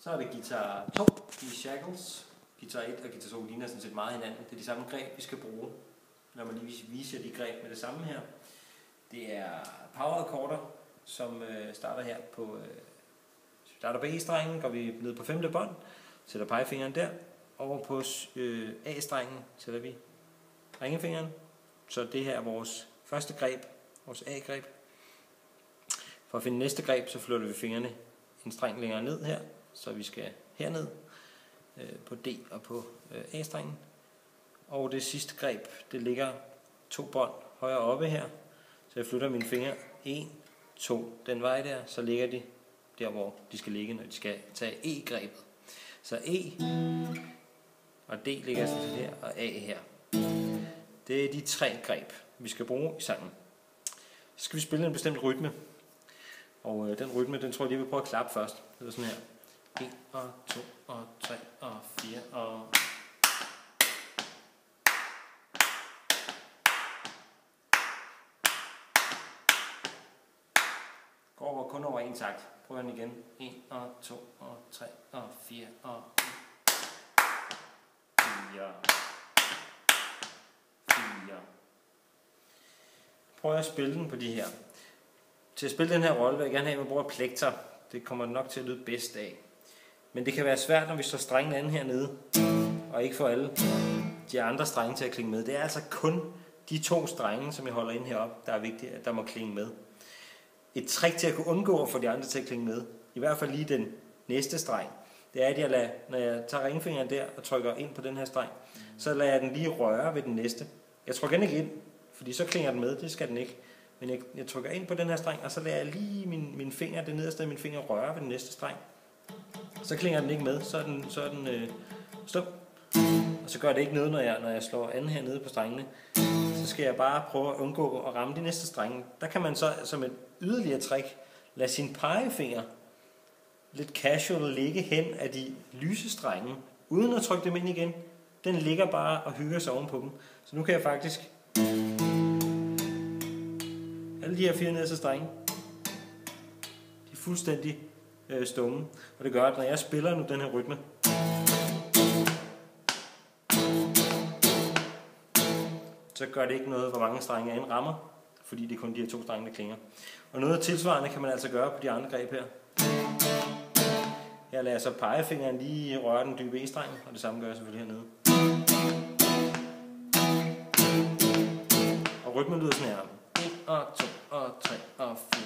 Så er det guitar 2 i Shackles. Guitar 1 og guitar 2 ligner sådan set meget hinanden. Det er de samme greb, vi skal bruge. Lad mig lige vise jer de greb med det samme her. Det er power akkorder, som starter her på starter på E-strengen, går vi ned på 5. bånd, sætter pegefingeren der. Over på A-strengen sætter vi ringefingeren. Så det her er vores første greb, vores A-greb. For at finde næste greb, så flytter vi fingrene en streng længere ned her, så vi skal herned på D og på A-strengen. Og det sidste greb, det ligger 2 bånd højere oppe her, så jeg flytter mine fingre 1, 2 den vej der, så ligger de der, hvor de skal ligge, når de skal tage E-grebet. Så E og D ligger sådan her, og A her. Det er de 3 greb, vi skal bruge i sangen. Så skal vi spille en bestemt rytme. Og den rytme, den tror jeg lige, vi prøver at klappe først. Det er sådan her. 1 og 2 og 3 og 4 og... Går kun over en takt. Prøv den igen. 1 og 2 og 3 og 4 og... 4. Prøv at spille den på de her. Til at spille den her rolle vil jeg gerne have, at man bruger plekter. Det kommer nok til at lyde bedst af. Men det kan være svært, når vi står strengen anden hernede, og ikke får alle de andre strenge til at klinge med. Det er altså kun de 2 strenge, som jeg holder ind heroppe, der er vigtigt, at der må klinge med. Et trick til at kunne undgå at få de andre til at klinge med, i hvert fald lige den næste streng, det er, at når jeg tager ringfingeren der og trykker ind på den her streng, så lader jeg den lige røre ved den næste. Jeg trykker den ikke ind, fordi så klinger den med, det skal den ikke. Men jeg trykker ind på den her streng, og så lader jeg lige min finger, det nederste af min finger, røre ved den næste streng. Så klinger den ikke med, så er den stum. Og så gør det ikke noget, når jeg slår anden her nede på strengene. Så skal jeg bare prøve at undgå at ramme de næste strenge. Der kan man så som et yderligere trick lade sin pegefinger lidt casual ligge hen af de lyse strenge, uden at trykke dem ind igen. Den ligger bare og hygger sig ovenpå dem. Så nu kan jeg faktisk alle de her 4 nederste strenge, de er fuldstændig stumme. Og det gør, at når jeg spiller nu den her rytme, så gør det ikke noget, hvor mange strenge jeg rammer, fordi det er kun de her 2 strenge, der klinger. Og noget tilsvarende kan man altså gøre på de andre greb her. Jeg lader så pegefingeren lige røre den dybe E-streng, og det samme gør jeg selvfølgelig hernede. Og rytmen lyder sådan her. 1 og 2 og 3 og 4.